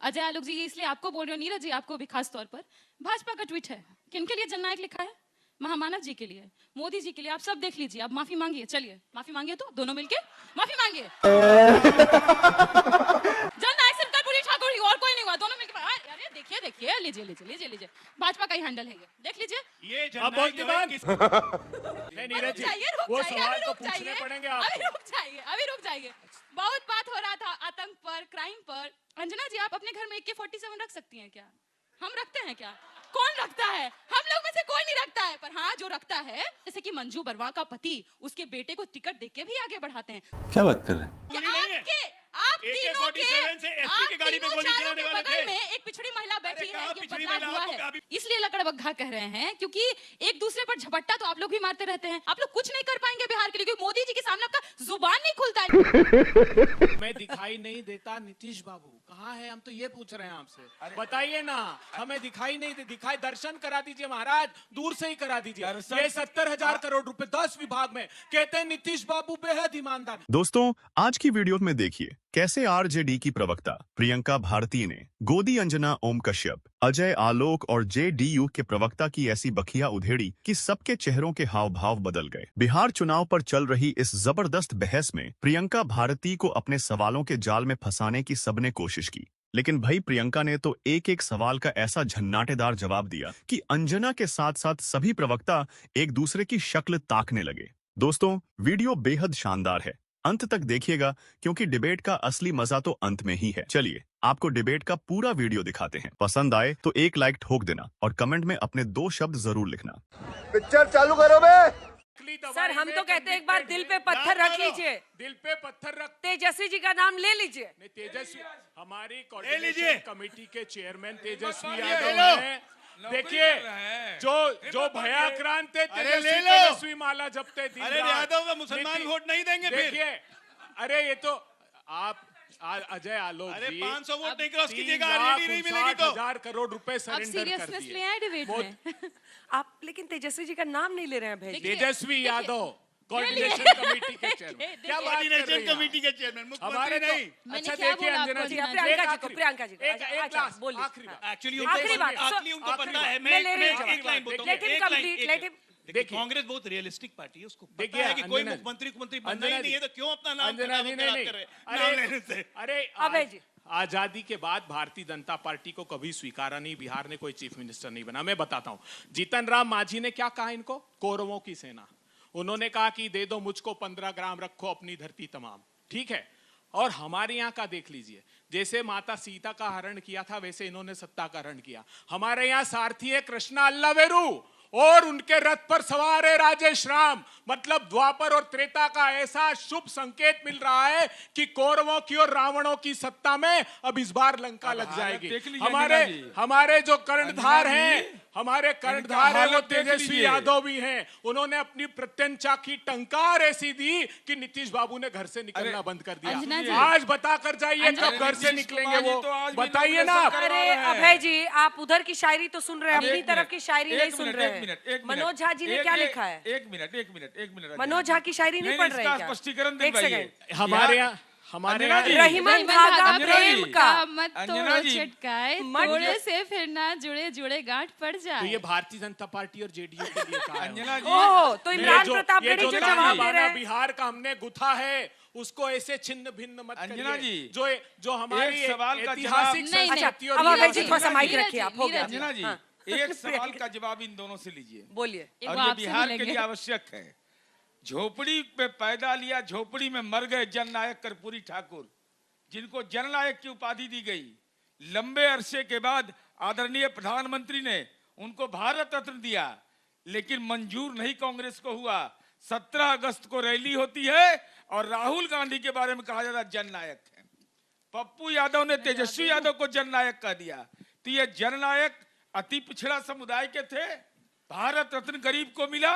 अजय आलोक जी, ये इसलिए आपको बोल रहे हो, नीरज जी आपको भी खास तौर पर। भाजपा का ट्वीट है, किनके लिए जननायक लिखा है? महामानव जी के लिए, मोदी जी के लिए। आप सब देख लीजिए, आप माफी मांगिए। चलिए माफी मांगिए, तो दोनों मिलके माफी मांगिए। जननायक सिर्फ कर्पूरी ठाकुर ही, और कोई नहीं हुआ। दोनों मिलके अरे देखिए देखिए, लीजिए लीजिए लीजिए लीजिए, भाजपा का ही हैंडल है ये, देख लीजिए। ये नीरज जी, वो सवाल तो पूछने पड़ेंगे आपको। अभी रुक जाइए। बहुत बात हो रहा था आतंक पर, क्राइम पर। अंजना जी, आप अपने घर में AK-47 रख सकती हैं क्या? हम रखते हैं क्या? कौन रखता है? हम लोग में से कोई नहीं रखता है, पर हाँ जो रखता है, जैसे कि मंजू बरवा का पति, उसके बेटे को टिकट देके भी आगे बढ़ाते हैं। क्या बात कर रहे हैं? आप तीनों के AK-47 से SP की गाड़ी पे गोली चलाने वाले थे। में एक पिछड़ी महिला बैठी है, ये पिछड़ी बदलाव महिला हुआ आपको है। इसलिए लकड़बग्घा कह रहे हैं, क्योंकि एक दूसरे पर झपट्टा तो आप लोग भी मारते रहते हैं। आप लोग कुछ नहीं कर पाएंगे बिहार के लिए, क्योंकि मोदी जी के सामने आपका जुबान नहीं खुलता है। मैं दिखाई नहीं देता नीतीश बाबू कहाँ है? हम तो ये पूछ रहे हैं आपसे, बताइए ना। हमें दिखाई नहीं दे, दिखाई दर्शन करा दीजिए महाराज, दूर से ही करा दीजिए। ये 70,000 करोड़ रुपए 10 विभाग में, कहते हैं नीतीश बाबू बेहद ईमानदार। दोस्तों, आज की वीडियो में देखिए कैसे आरजेडी की प्रवक्ता प्रियंका भारती ने गोदी अंजना ओम कश्यप, अजय आलोक और JDU के प्रवक्ता की ऐसी बखिया उधेड़ी कि सबके चेहरों के हाव भाव बदल गए। बिहार चुनाव पर चल रही इस जबरदस्त बहस में प्रियंका भारती को अपने सवालों के जाल में फंसाने की सबने कोशिश की, लेकिन भाई प्रियंका ने तो एक एक सवाल का ऐसा झन्नाटेदार जवाब दिया कि अंजना के साथ साथ सभी प्रवक्ता एक दूसरे की शक्ल ताकने लगे। दोस्तों, वीडियो बेहद शानदार है, अंत तक देखिएगा क्योंकि डिबेट का असली मजा तो अंत में ही है। चलिए आपको डिबेट का पूरा वीडियो दिखाते हैं। पसंद आए तो एक लाइक ठोक देना और कमेंट में अपने 2 शब्द जरूर लिखना। पिक्चर चालू करो बे। सर, हम तो कहते हैं एक बार दिल पे पत्थर रख लीजिए। दिल पे पत्थर रख, तेजस्वी जी का नाम ले लीजिए। तेजस्वी हमारी कोऑर्डिनेशन कमेटी के चेयरमैन तेजस्वी यादव हैं। देखिए, जो भयाक्रांत थे तेजस्वी माला जपते थे। अरे यादव का मुसलमान वोट नहीं देंगे फिर। देखिए, अरे ये तो आप अजय आलोक अरे जी 500 वोट नहीं क्रॉस कीजिएगा, आरजेडी नहीं मिलेगी तो। 3,60,000 करोड़ रुपए सरेंडर कर दिए। डिबेट में आप लेकिन तेजस्वी जी का नाम नहीं ले रहे हैं भाई। तेजस्वी यादव कोऑर्डिनेशन कमेटी के चेयरमैन। क्या कोऑर्डिनेशन कमेटी के चेयरमैन? मुख्यमंत्री नहीं। अच्छा देखिए अंजना जी, प्रियंका जी एक बोलिए। एक्चुअली उनको पता है। मैं ले रही एक लाइन बोलता हूं। Let him complete, let him. देखिए, कांग्रेस बहुत रियलिस्टिक पार्टी है, उसको देखिए, पता है कि कोई अंजना मुख्यमंत्री बनना ही नहीं है, तो क्यों अपना नाम अंजना जी खराब कर रहे हैं नाम लेने से? अरे अभय जी, आजादी के बाद भारतीय जनता पार्टी को कभी स्वीकारा नहीं, बिहार ने कोई चीफ मिनिस्टर नहीं बना। मैं बताता हूं, जीतन राम मांझी ने क्या कहा इनको? कौरवों की सेना। उन्होंने कहा कि दे दो मुझको 15 ग्राम, रखो अपनी धरती तमाम। ठीक है। और हमारे यहाँ का देख लीजिए, जैसे माता सीता का हरण किया था, वैसे इन्होंने सत्ता का हरण किया। हमारे यहाँ सारथी है कृष्णा अल्लावेरू और उनके रथ पर सवार है राजेश राम। मतलब द्वापर और त्रेता का ऐसा शुभ संकेत मिल रहा है कि कौरवों की और रावणों की सत्ता में अब इस बार लंका लग जाएगी। हमारे जो कर्णधार हैं, हमारे कर्णधार है वो तेजस्वी यादव भी हैं। उन्होंने अपनी प्रत्यंचा की टंकार ऐसी दी कि नीतीश बाबू ने घर से निकलना बंद कर दिया। आज बता कर जाइए कब घर से निकलेंगे वो, बताइए ना। अरे अभय जी, आप उधर की शायरी तो सुन रहे हैं, अपनी तरफ की शायरी नहीं सुन रहे हैं। मनोज झा जी ने क्या लिखा है? एक मिनट मनोज झा की शायरी नहीं पढ़ रहे हैं क्या? स्पष्टीकरण एक सेकंड। हमारे यहाँ रहीमन भागा प्रेम का मत तोड़ो चटकाए, तोड़े से फिर ना जुड़े जुड़े गांठ पड़ जाए। तो ये भारतीय जनता पार्टी और JDU के लिए कहा है। ओह, तो इमरान प्रतापगढ़ी जो जवाब दे रहे हैं, बिहार का हमने गुथा है, उसको ऐसे छिन्न भिन्न मत करिए। जो हमारी सवाल का ऐतिहासिक संस्कृति। अब अभय जी थोड़ा सा माइक रखिए, आप हो गया। अंजना जी, एक सवाल का जवाब इन दोनों से लीजिए। बोलिए। और ये बिहार के लिए आवश्यक है। झोपड़ी पे पैदा लिया, झोपड़ी में मर गए जननायक कर्पूरी ठाकुर, जिनको जननायक की उपाधि दी गई। लंबे अरसे के बाद आदरणीय प्रधानमंत्री ने उनको भारत रत्न दिया, लेकिन मंजूर नहीं कांग्रेस को हुआ। 17 अगस्त को रैली होती है और राहुल गांधी के बारे में कहा जाता है जननायक है। पप्पू यादव ने तेजस्वी यादव को जननायक कह दिया। तो ये जननायक अति पिछड़ा समुदाय के थे, भारत रत्न गरीब को मिला,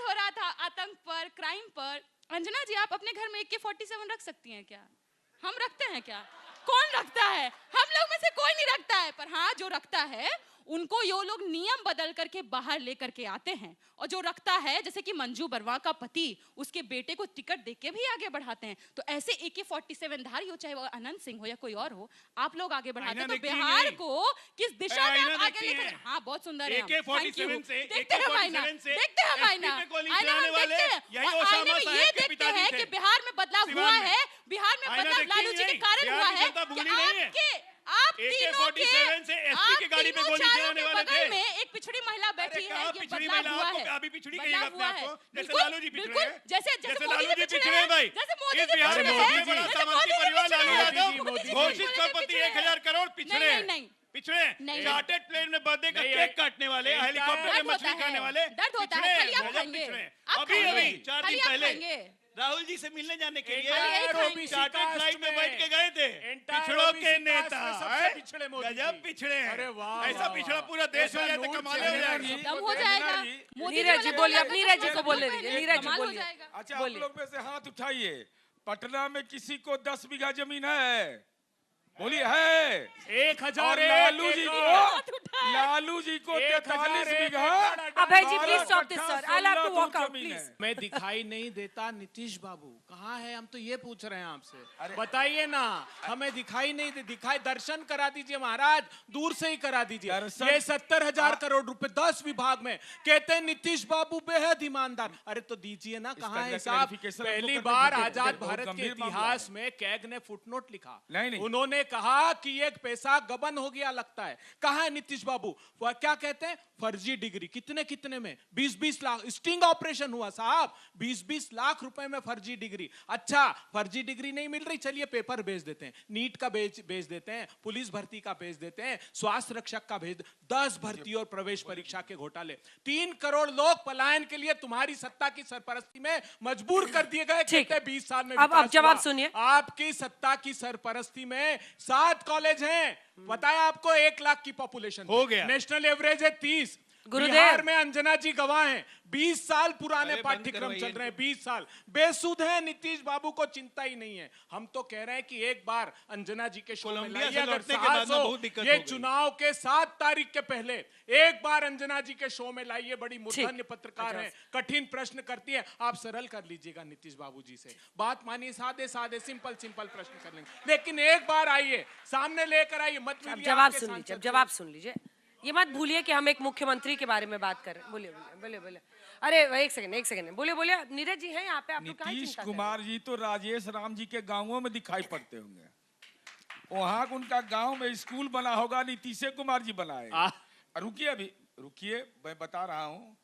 बात हो रहा था आतंक पर, क्राइम पर, अंजना जी आप अपने घर में AK-47 रख सकती हैं क्या? हम रखते हैं क्या? कौन रखता है? हम लोग में से कोई नहीं रखता है, पर हाँ जो रखता है उनको ये लोग नियम बदल करके बाहर लेकर के आते हैं, और जो रखता है जैसे कि मंजू बरवा का पति उसके बेटे को टिकट देके भी आगे बढ़ाते हैं, तो ऐसे AK-47 धारी हो, चाहे वो अनंत सिंह हो या कोई और हो, आप लोग आगे बढ़ाते हैं। तो बिहार को किस दिशा में आप आगे लेकर, हाँ बहुत सुंदर है, AK-47 से देखते हैं मायना, देखते हैं मायना, ये देखते हैं कि बिहार में बदलाव हुआ है, बिहार में बदलाव लालू जी के कारण हुआ है कि आप तीनों के SP की गाड़ी पे गोली चलाने वाले थे। में एक पिछड़ी महिला बैठी है, ये पिछड़ी बदलाव हुआ है, अभी पिछड़ी कहिएगा अपने आप को, जैसे बिल्कुल, लालू जी पिछड़े बिल्कुल, हैं, जैसे लालू जी पिछड़े हैं भाई, जैसे मोदी इस जी बिहार में पिछड़े सबसे हैं, बड़ा जैसे सामंती मोदी जी परिवार पिछड़े लालू हैं, यादव मोदी जी घोषित पिछड़े संपत्ति हैं। 1000 करोड़ पिछड़े नहीं, हैं, नहीं, पिछड़े नहीं। चार्टर्ड प्लेन में बर्थडे का नहीं, केक काटने वाले, हेलीकॉप्टर में दर्द मछली होता खाने है, वाले दर्द होता है, पिछड़े खाली आप हैं, खाएंगे, पिछड़े हैं। आप अभी खाएंगे, अभी 4 खाली दिन आप पहले खाएंगे। राहुल जी से मिलने जाने के लिए Entire OBC चार्टर्ड फ्लाइट में बैठ के गए थे, Entire पिछड़ों के OBC नेता कास्ट में सबसे हैं? पिछड़े मोदी जी। गजब पिछड़े हैं, अरे वाह, ऐसा वाह, पिछड़ा वाह। पूरा देश ऐसा हो जाए तो नोट कमाल हो चलेगा जाएगा। जी। दम हो जाएगा। मोदी जी नीरज जी वाला बोलिए, लगा अब नीरज जी तो को बोलने कमाल दीजिए, हो नीरज जी जाएगा। बोलिए। अच्छा, आप बोलिए। लोग में से हाथ उठाइए, पटना में किसी को 10 बीघा जमीन है? बोलिए है। 1000 और लालू जी को 43 बीघा। अभय जी, 12 please stop this, कट्ठा sir. I'll have to 16 walk out, जमीन please. है। मैं दिखाई नहीं देता नीतीश बाबू कहाँ है? हम तो ये पूछ रहे हैं आपसे, बताइए ना, हमें दिखाई नहीं दे, दिखाई दर्शन करा दीजिए महाराज, दूर से ही करा दीजिए। दर्शन- ये 70,000 करोड़ रुपए 10 विभाग में, कहते हैं नीतीश बाबू बेहद ईमानदार। अरे तो दीजिए ना, कहाँ है हिसाब? clarification पहली हमको बार करने दीजिए, आजाद बहुत भारत के गंभीर मामला इतिहास है। में कैग ने फुटनोट लिखा, नहीं। उन्होंने कहा कि एक पैसा गबन हो गया लगता है। कहाँ है नीतीश बाबू? वह क्या कहते हैं? फर्जी डिग्री। कितने में? 20-20 लाख स्टिंग ऑपरेशन हुआ साहब, 20-20 लाख रुपए में फर्जी डिग्री। अच्छा, फर्जी डिग्री नहीं मिल रही, चलिए पेपर भेज देते हैं, नीट का भेज देते हैं, पुलिस भर्ती का भेज देते हैं, स्वास्थ्य रक्षक का भेज, 10 भर्ती और प्रवेश परीक्षा के घोटाले, 3 करोड़ लोग पलायन के लिए तुम्हारी सत्ता की सरपरस्ती में मजबूर कर दिए गए। ठीक। कहते हैं 20 साल में अब विकास जवाब हुआ। सुनिए। आपकी सत्ता की सरपरस्ती में 7 कॉलेज हैं, बताया आपको, 1 लाख की पॉपुलेशन हो गया। नेशनल एवरेज है 30। गुरुदेव। बिहार में अंजना जी गवाह हैं, 20 साल पुराने अरे बंद पाठ्यक्रम करवाइए चल रहे हैं, 20 साल बेसुध है। नीतीश बाबू को चिंता ही नहीं है। हम तो कह रहे हैं कि एक बार अंजना जी के शो में कोलंबिया लाइए, से अगर लौटने के बाद साहस में हो, बहुत दिक्कत ये हो गई। चुनाव के 7 तारीख के पहले एक बार अंजना जी के शो में लाइए। बड़ी मूर्धन्य पत्रकार अच्छा। हैं, कठिन प्रश्न करती है, आप सरल कर लीजिएगा नीतीश बाबू जी से, बात मानिए, सादे सिंपल प्रश्न कर लेंगे। लेकिन एक बार आइए, सामने लेकर आइए, मत अब मिलिए जवाब आपके सुन सांसद लीजिए, अब से। जवाब सुन लीजिए। ये मत भूलिए कि हम एक मुख्यमंत्री के बारे में बात कर रहे हैं। बोलिए। अरे एक सेकंड, बोलिए। नीरज जी हैं यहाँ पे, आप लोग काहे नीतीश चिंता कर रहे हैं? कुमार जी तो राजेश राम जी के गांवों में दिखाई पड़ते होंगे। वहां उनका गांव में स्कूल बना होगा, नीतीश कुमार जी बनाए। रुकिए, मैं बता रहा हूँ,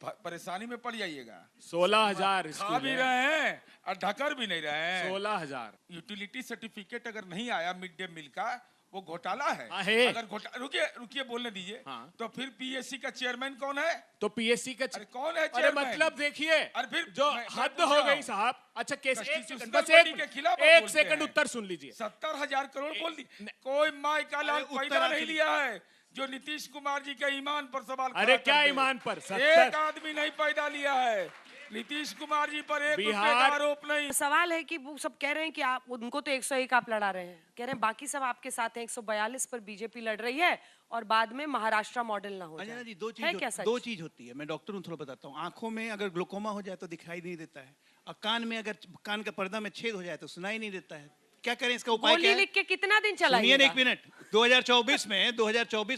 परेशानी में पड़ जाइएगा। 16,000 खा भी रहे हैं और ढकर भी नहीं रहे हैं। 16,000 यूटिलिटी सर्टिफिकेट अगर नहीं आया मिड डे मील का, वो घोटाला है। है। अगर रुकिए बोलने दीजिए। हाँ। तो फिर पीएससी का चेयरमैन कौन है? तो पीएससी का अरे कौन है अरे चेयरमैन? मतलब देखिए, अरे फिर जो मैं हद पूछ हो रहा गई हूं। साहब। अच्छा केस, एक Constitutional सेकंड, बस body के खिलाफ आप एक बोलते सेकंड हैं। उत्तर सुन लीजिए। 70,000 करोड़ बोल दी। कोई माई का लाल उत्तर पैदा नहीं आखिर- लिया है जो नीतीश कुमार जी के ईमान पर सवाल अरे खड़ा कर क्या दे। ईमान पर? एक 70 आदमी नहीं पैदा लिया है। नीतीश कुमार जी पर एक रुपए बिहार- का आरोप नहीं। सवाल है कि वो सब कह रहे हैं कि आप उनको तो 101 आप लड़ा रहे हैं, कह रहे हैं बाकी सब आपके साथ हैं, 142 पर बीजेपी लड़ रही है और बाद में महाराष्ट्र मॉडल ना हो अंजना जाए। जी, है क्या सच? दो चीज होती है। मैं डॉक्टर हूँ, थोड़ा बताता हूँ। आंखों में अगर ग्लोकोमा हो जाए तो दिखाई नहीं देता है, और कान में अगर कान का पर्दा में छेद हो जाए तो सुनाई नहीं देता है। क्या करें, इसका उपाय गोली क्या है? लिख के कितना दिन सुनिए ना, चलाइएगा? 1 मिनट। 2024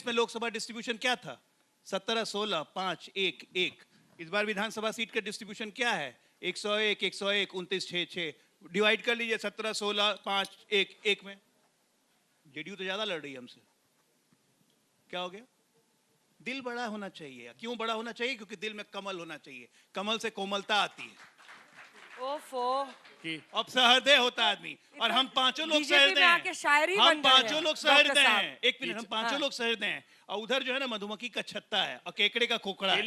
में लोकसभा डिस्ट्रीब्यूशन क्या था? 17, 16, 5, 1, 1। इस बार विधानसभा सीट का डिस्ट्रीब्यूशन क्या है? 101, 101, 29, 6, 6। डिवाइड कर लीजिए 17, 16, 5, 1, 1 में। जेडीयू तो ज्यादा लड़ रही है हमसे। क्या हो गया? दिल बड़ा होना चाहिए। क्यों बड़ा होना चाहिए? क्योंकि दिल में कमल होना चाहिए। कमल से कोमलता आती है। ओफो, अब सहृदय होता है आदमी, और हम पांचों लोग बीजेपी सहृदय में आके शायरी हैं। बन हम रहे पांचों हैं, लोग डॉक्टर सहृदय साहब। हैं। 1 मिनट, हम पांचों लोग सहृदय हैं, और उधर जो है ना मधुमक्खी का छत्ता है और केकड़े का खोखड़ा है।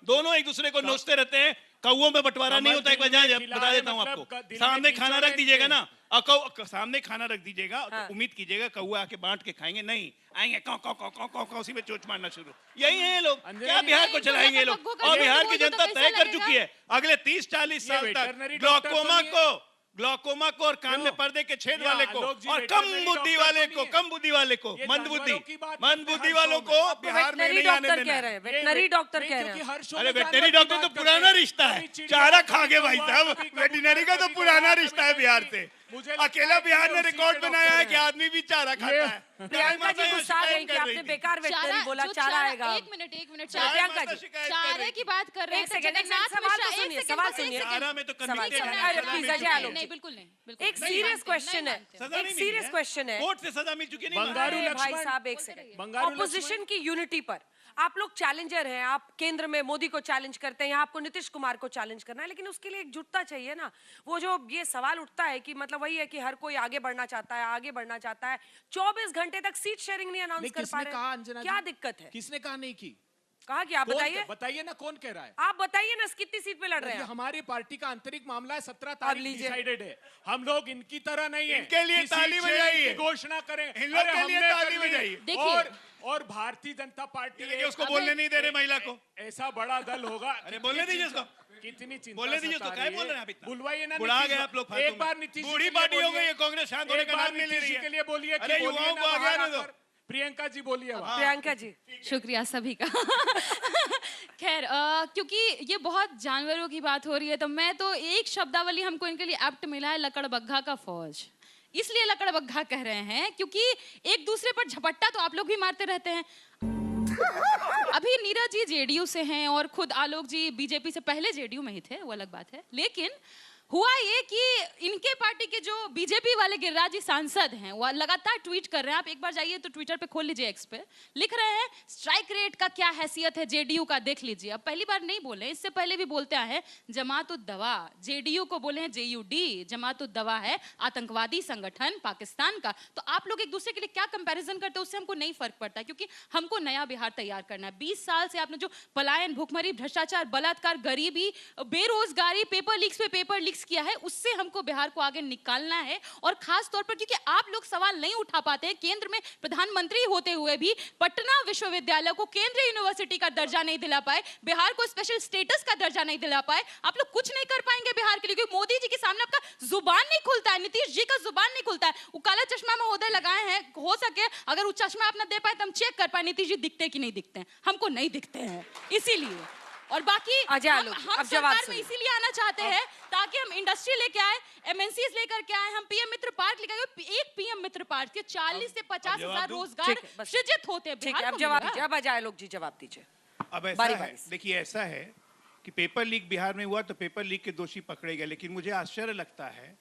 दोनों एक दूसरे को नोचते रहते हैं। कौओं में बंटवारा नहीं होता। एक बार बता देता हूँ आपको। सामने खाना रख दीजिएगा ना, और सामने खाना रख दीजिएगा, हाँ। तो उम्मीद कीजिएगा कौआ आके बांट के खाएंगे, नहीं आएंगे कौ कौ कौ कौ कौ कौ, उसी में चोच मारना शुरू। यही है ये लोग। क्या बिहार को चलाएंगे ये लोग? और बिहार की जनता तय कर चुकी है, अगले 30-40 साल तक ग्लूकोमा को ग्लाकोमा को और कान में पर्दे के छेद या वाले को आलोक जी और कम veterinary बुद्धि डॉक्टर वाले तो को नहीं है। कम बुद्धि वाले को ये मंद बुद्धि जानवरों की बात मंद करते हैं बुद्धि हर वालों शो को में। बिहार में वेटनरी नहीं आने डॉक्टर देना कह है। रहे हैं, वेटनरी डॉक्टर कह रहे हैं। अरे वेटनरी डॉक्टर तो पुराना रिश्ता है, चारा खा गए भाई साहब। वेटनरी का तो पुराना रिश्ता है बिहार से। अकेला बिहार ने रिकॉर्ड बनाया है कि आदमी भी चारा खाता है। प्रियंका जी गुस्सा आ गई कि आपने बेकार वेटनरी बोला, चारा आएगा। एक मिनट चारा प्रियंका माता जी, शिकायत कर चारे रही की थी। बात कर रहे हैं एक सेकंड, एक सेकंड, सवाल तो सुनिए, सवाल सुनिए। चारा में तो सवाल कमिटेड सुनिए। है। अरे प्लीज अजय आलोक नहीं जी, बिल्कुल नहीं, बिल्कुल एक नहीं सीरियस मानते, क्वेश्चन नहीं है, मानते। सजा एक नहीं मिली सीरियस है। क्वेश्चन है। कोर्ट से सजा मिल चुकी है, नहीं बंगारू अरे भाई लक्ष्मण। साहब एक सेकंड, बंगारू ऑपोजिशन की यूनिटी पर आप लोग चैलेंजर हैं, आप केंद्र में मोदी को चैलेंज करते हैं, यहाँ आपको नीतीश कुमार को चैलेंज करना है, लेकिन उसके लिए एकजुटता चाहिए ना। वो जो ये सवाल उठता है कि मतलब वही है कि हर कोई आगे बढ़ना चाहता है, आगे बढ़ना चाहता है, 24 घंटे तक सीट शेयरिंग नहीं अनाउंस नहीं, कर पा किसने रहे कहा हैं। अंजना क्या जी? दिक्कत है? किसने कहा नहीं की? कहा कि आप कौन- बताइए, बताइए ना कौन कह रहा है? आप बताइए ना कितनी सीट पे लड़ रहे ये हैं। हमारी पार्टी का आंतरिक मामला है, 17 तारीख लीजिए। डिसाइडेड है। हम लोग इनकी तरह नहीं है इनके लिए कि सीट ताली शेयरिंग बजाइए। की घोषणा करें। इन लोग अरे के लिए हमने ताली कर ली। बजाइए। देखिए। और भारतीय जनता पार्टी देखिए, एक- उसको बोलने नहीं दे रहे महिला को। ऐसा बड़ा दल होगा। अरे बोलने दीजिए उसको। कितनी चिंता बोलने दीजिए उसको, सता क्या रही बोल रहे हैं आप इतना? बुलवाइए ना बुला नीतीश गए को। आप लोग फालतू एक में। बार नीतीश जी बूढ़ी के लिए पार्टी हो बोलिए। गई है, कांग्रेस शांत होने एक का बार नाम नहीं ले नीतीश रही जी है। के लिए बोलिए कि अरे बोलिए युवाओं ना को आगे बाहर आने दो। आकर। प्रियंका जी बोलिए वहाँ। प्रियंका जी, शुक्रिया सभी का। खैर क्योंकि ये बहुत जानवरों की बात हो रही है, तो मैं तो एक शब्दावली हमको इनके लिए एप्ट मिला है, लकड़बग्घा का फौज। इसलिए लकड़बग्घा कह रहे हैं क्योंकि एक दूसरे पर झपट्टा तो आप लोग भी मारते रहते हैं। अभी नीरज जी जेडीयू से हैं और खुद आलोक जी बीजेपी से पहले जेडीयू में ही थे, वो अलग बात है। लेकिन हुआ ये कि इनके पार्टी के जो बीजेपी वाले गिरिराज जी सांसद हैं वो लगातार ट्वीट कर रहे हैं। आप एक बार जाइए तो ट्विटर पे खोल लीजिए, एक्स पे लिख रहे हैं स्ट्राइक रेट का क्या हैसियत है जेडीयू का, देख लीजिए। अब पहली बार नहीं बोले, इससे पहले भी बोलते आए हैं जमात उद दवा, जेडीयू को बोले हैं जेयूडी, जमात उद दवा है आतंकवादी संगठन पाकिस्तान का। तो आप लोग एक दूसरे के लिए क्या कंपैरिजन करते हैं, उससे हमको नहीं फर्क पड़ता, क्योंकि हमको नया बिहार तैयार करना है। 20 साल से आपने जो पलायन, भुखमरी, भ्रष्टाचार, बलात्कार, गरीबी, बेरोजगारी, पेपर लीक्स पे पेपर लीक्स किया है, उससे हमको बिहार को आगे निकालना है। और खास तौर पर क्योंकि आप लोग सवाल नहीं उठा पाते हैं, केंद्र में प्रधानमंत्री होते हुए भी पटना विश्वविद्यालय को केंद्रीय यूनिवर्सिटी का दर्जा नहीं दिला पाए, बिहार को स्पेशल स्टेटस का दर्जा नहीं दिला पाए। आप लोग कुछ नहीं कर पाएंगे बिहार के लिए, क्योंकि मोदी जी के सामने आपका जुबान नहीं खुलता है, नीतीश जी का जुबान नहीं खुलता है। वो काला चश्मा महोदय लगाए हैं, हो सके अगर वो चश्मा अपना दे पाए तो हम चेक कर पाए नीतीश जी दिखते कि नहीं दिखते हैं। हमको नहीं दिखते हैं, इसीलिए। और बाकी अजय आलोक, हम अब जवाब सरकार में सुनिए। इसीलिए आना चाहते हैं ताकि हम इंडस्ट्री लेके आए, एमएनसीज लेकर के आए, हम पीएम मित्र पार्क लेकर आए। एक पीएम मित्र पार्क के 40 से 50 हजार रोजगार ठीक है, बस। सृजित होते हैं। ठीक है, बिहार अब को जवाब मिलेगा। दीजिए, अब अजय आलोक जी जवाब दीजिए। अब ऐसा बारी है, बारी से। देखिए ऐसा है कि पेपर लीक बिहार में हुआ तो पेपर लीक के दोषी पकड़े गए, लेकिन मुझे आश्चर्य लगता है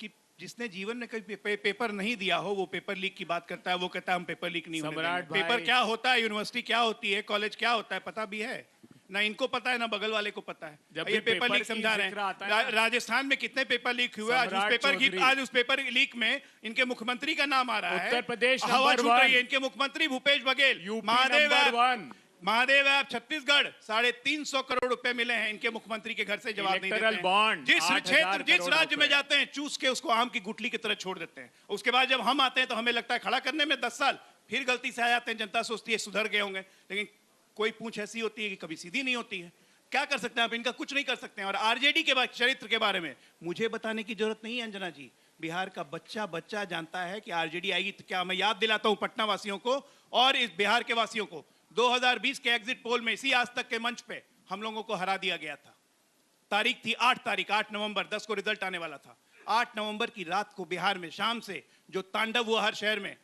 कि जिसने जीवन में कभी पेपर नहीं दिया हो वो पेपर लीक की बात करता है। वो कहता है हम पेपर लीक नहीं होने सम्राट देंगे। पेपर भाई। क्या होता है, यूनिवर्सिटी क्या होती है, कॉलेज क्या होता है, पता भी है ना? इनको पता है ना बगल वाले को पता है। जब ये भी पेपर पेपर लीक की समझा रहे जिक्र आता हैं। है ना। राजस्थान में कितने पेपर लीक हुए, सम्राट चौधरी। आज उस पेपर लीक में इनके मुख्यमंत्री का नाम आ रहा है। उत्तर प्रदेश हवा नंबर छूट रही वन। है। इनके मुख्यमंत्री Bhupesh Baghel, UP Mahadev number app, one. Mahadev app Chhattisgarh 350 crore रुपए मिले हैं इनके मुख्यमंत्री के घर से, जवाब नहीं Electoral देते bond, हैं। जिस 8,000 क्षेत्र, जिस करोड़ राज्य में रुपए। जाते हैं चूस के उसको आम की गुठली की तरह छोड़ देते हैं। उसके बाद जब हम आते हैं तो हमें लगता है खड़ा करने में 10 साल, फिर गलती से आ जाते हैं, जनता सोचती है सुधर गए होंगे, लेकिन कोई पूंछ ऐसी होती है कि कभी सीधी नहीं होती है। क्या कर सकते हैं आप? इनका कुछ नहीं कर सकते हैं। और आरजेडी के चरित्र के बारे में मुझे बताने की जरूरत नहीं है अंजना जी, बिहार का बच्चा बच्चा जानता है कि आरजेडी आएगी। तो क्या मैं याद दिलाता हूं पटना वासियों को और इस बिहार के वासियों को, 2020 के एग्जिट पोल में इसी आज तक के मंच पे हम लोगों को हरा दिया गया था। तारीख थी 8 नवंबर, 10 को रिजल्ट आने वाला था। 8 नवंबर की रात को बिहार में शाम से जो तांडव हुआ हर शहर में,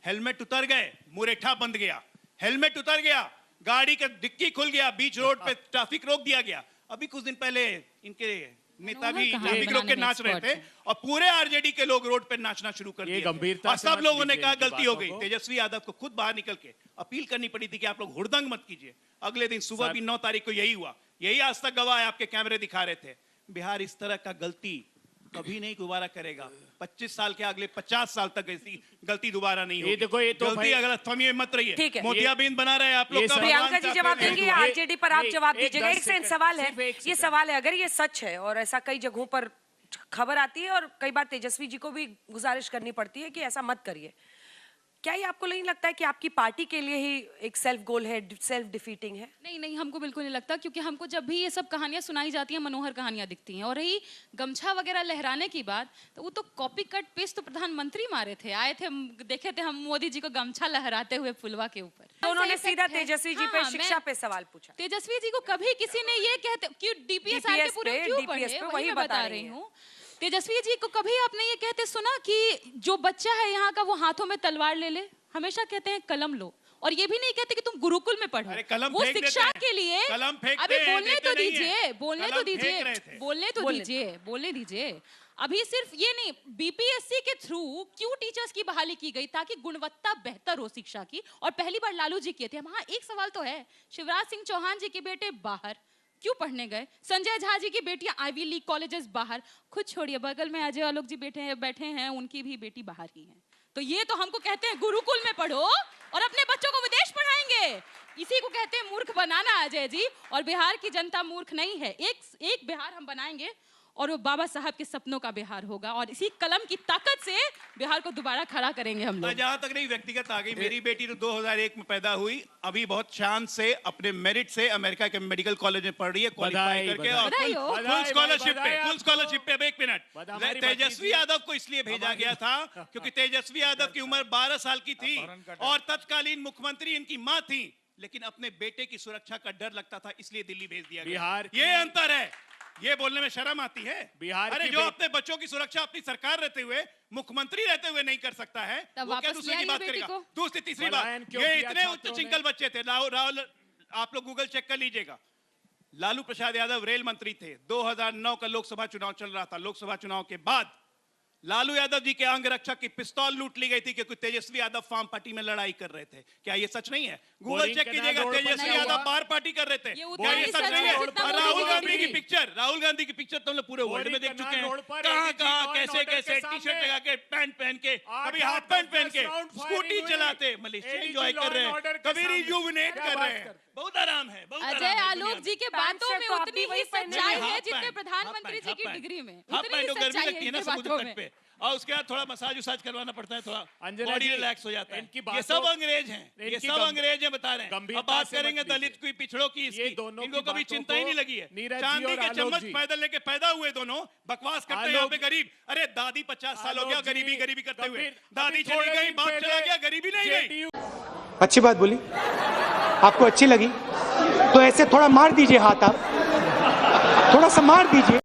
हेलमेट उतर गए, मुरेठा बंद गया, हेलमेट उतर गया, गाड़ी का डिक्की खुल गया, बीच रोड पे ट्रैफिक रोक दिया गया। अभी कुछ दिन पहले इनके नेता भी कहानी ट्रैफिक रोक के बनाने में नाच रहे expert थे हैं। और पूरे आरजेडी के लोग रोड पे नाचना शुरू कर ये दिए थे। गंभीरता और से सब मत लोगों ने लीजिए कहा इनकी गलती हो बातों गई। को। तेजस्वी यादव को खुद बाहर निकल के अपील करनी पड़ी थी कि आप लोग हुड़दंग मत कीजिए। अगले दिन सुबह सर- भी 9 तारीख को यही हुआ। यही आज तक गवाह है, आपके कैमरे दिखा रहे थे। बिहार इस तरह का गलती कभी नहीं दोबारा करेगा। 25 साल के अगले 50 साल तक ऐसी गलती दोबारा नहीं होगी। देखो, ये तो गलती भाई- अगर फमी में मत रहिए। ठीक है। मोतियाबिंद बना रहे हैं आप लोग ये का। सब- प्रियंका भगवान जी का जवाब खेल है। देंगे, ये- आरजेडी पर आप ये- जवाब एक दीजिएगा। 10 एक सेकंड, सेकंड, सवाल है, सिर्फ एक ये सेकंड। सवाल है, अगर ये सच है और ऐसा कई जगहों पर खबर आती है और कई बार तेजस्वी जी को भी गुजारिश करनी पड़ती है कि ऐसा मत करिए, क्या ये आपको नहीं लगता है कि आपकी पार्टी के लिए ही एक सेल्फ गोल है, सेल्फ डिफीटिंग है? नहीं नहीं, हमको बिल्कुल नहीं लगता, क्योंकि हमको जब भी ये सब कहानियां सुनाई जाती हैं मनोहर कहानियां दिखती हैं। और रही गमछा वगैरह लहराने की बात, तो वो तो कॉपी कट पेस्ट तो प्रधानमंत्री मारे थे, आए थे, देखे थे हम मोदी जी को गमछा लहराते हुए फुलवा के ऊपर। तो उन्होंने ऐसा सीधा effect है। तेजस्वी जी पे हाँ, शिक्षा मैं- पे सवाल पूछा। तेजस्वी जी को कभी किसी ने ये कहते क्यों डीपीएस के DPS पूरे पे, क्यों DPS पढ़े, पे वही वही मैं बता बता रही रही हैं। हूँ। तेजस्वी जी को कभी आपने ये कहते सुना कि जो बच्चा है यहाँ का वो हाथों में तलवार ले ले? हमेशा कहते हैं कलम लो, और ये भी नहीं कहते कि तुम गुरुकुल में पढ़ो। अरे कलम वो फेंक देते शिक्षा हैं। के लिए कलम फेंकते अभी हैं, बोलने तो देते नहीं दीजिए, हैं। बोलने कलम तो फेंक दीजिए, रहे थे। बोलने दीजिए। अभी सिर्फ ये नहीं, बीपीएससी के थ्रू क्यों टीचर्स की बहाली की गई? ताकि गुणवत्ता बेहतर हो शिक्षा की, और पहली बार लालू जी किए थे। हाँ, एक सवाल तो है, शिवराज सिंह चौहान जी के बेटे बाहर क्यों पढ़ने गए? संजय झा जी की बेटियां आईवी लीग कॉलेजेस बाहर, खुद छोड़िए बगल में अजय आलोक जी बैठे हैं, उनकी भी बेटी बाहर ही है। तो ये तो हमको कहते हैं गुरुकुल में पढ़ो और अपने बच्चों को विदेश पढ़ाएंगे। इसी को कहते हैं मूर्ख बनाना, अजय जी। और बिहार की जनता मूर्ख नहीं है। एक बिहार हम बनाएंगे, और वो बाबा साहब के सपनों का बिहार होगा, और इसी कलम की ताकत से बिहार को दोबारा खड़ा करेंगे हम लोग। जहां तक नहीं व्यक्तिगत आ गई, मेरी बेटी तो 2001 में पैदा हुई, अभी बहुत शान से अपने मेरिट से अमेरिका के मेडिकल कॉलेज में पढ़ रही है, क्वालिफाई बधाई, करके, और बधाई हो। फुल स्कॉलरशिप पे, बधाई फुल आपको। स्कॉलरशिप पे। अब एक मिनट, हमारी तेजस्वी भतीजी- यादव को इसलिए भेजा गया था क्योंकि तेजस्वी यादव की उम्र 12 साल की थी और तत्कालीन मुख्यमंत्री इनकी मां थी, लेकिन अपने बेटे की सुरक्षा का डर लगता था, इसलिए दिल्ली भेज दिया गया। बिहार की- ये अंतर है, ये बोलने में शर्म आती है। बिहार अरे की जो बे- अपने बच्चों की सुरक्षा अपनी सरकार रहते हुए, मुख्यमंत्री रहते हुए नहीं कर सकता है, तब वो क्या वापस दूसरे ले की आइए बात बेटी करेगा? को। दूसरी तीसरी पलायन बात, क्यों ये किया इतने उच्च छात्रों ने? चिंकल बच्चे थे। राहुल, आप लोग गूगल चेक कर लीजिएगा, लालू प्रसाद यादव रेल मंत्री थे, 2009 का लोकसभा चुनाव चल रहा था। लोकसभा चुनाव के बाद लालू यादव जी के अंग रक्षक की पिस्तौल लूट ली गई थी क्योंकि तेजस्वी यादव फार्म पार्टी में लड़ाई कर रहे थे। क्या ये सच नहीं है? गूगल बोरिंग चेक के कीजिएगा, रोड पर तेजस्वी नहीं यादव हुआ। बार पार्टी कर रहे थे। ये उतना क्या ही ये सच सच नहीं है है? जितना और मोदी राहुल जी गांधी की की पिक्चर, राहुल गांधी की पिक्चर तो हम लोग पूरे वर्ल्ड में देख चुके हैं। कहां कहां, कैसे कैसे टी शर्ट लगा के, पैंट पहन के, कभी हाफ पैंट पहन के, स्कूटी चलाते, मलेशिया एंजॉय कर रहे हैं, कभी रिजुविनेट कर रहे हैं। बहुत आराम है, बहुत आराम अजय है आलोक दुनिया जी के पैंट बातों शर्ट में तो आप उतनी भी ही वही पहने सच्चाई हैं। है हाफ जितने पैंट, प्रधानमंत्री हाफ जी की पैंट, डिग्री में। हाफ उतनी पैंट ही तो गर्मी सच्चाई है लगती है ना इनके समुद्र बातों तट में। पे, और उसके बाद थोड़ा मसाज उसाज करवाना पड़ता है, थोड़ा अंजना बॉडी जी, रिलैक्स हो जाता है। इनकी ये बातों- सब अंग्रेज हैं, ये इनकी सब अंग्रेज हैं, बता रहे हैं। गंभीरता अब बात से मत करेंगे लीजिए। दलित की, पिछड़ों की, ये इसकी, दोनों इनको की कभी बातों चिंता ही को नहीं लगी है। नीरज जी चांदी और के आलोक चम्मच जी। पैदल लेके पैदा हुए दोनों, बकवास करते हैं यहाँ पे आलोक- गरीब। अरे दादी 50 साल हो गया आलोक जी, गरीबी गरीबी करते हुए, कबीर, दादी अभी चली थोड़े गई, दिन बाप पहले चला गया, गरीबी नहीं गई। JDU अच्छी बात बोली, आपको अच्छी लगी तो ऐसे थोड़ा मार दीजिए हाथ, आप थोड़ा सा मार दीजिए।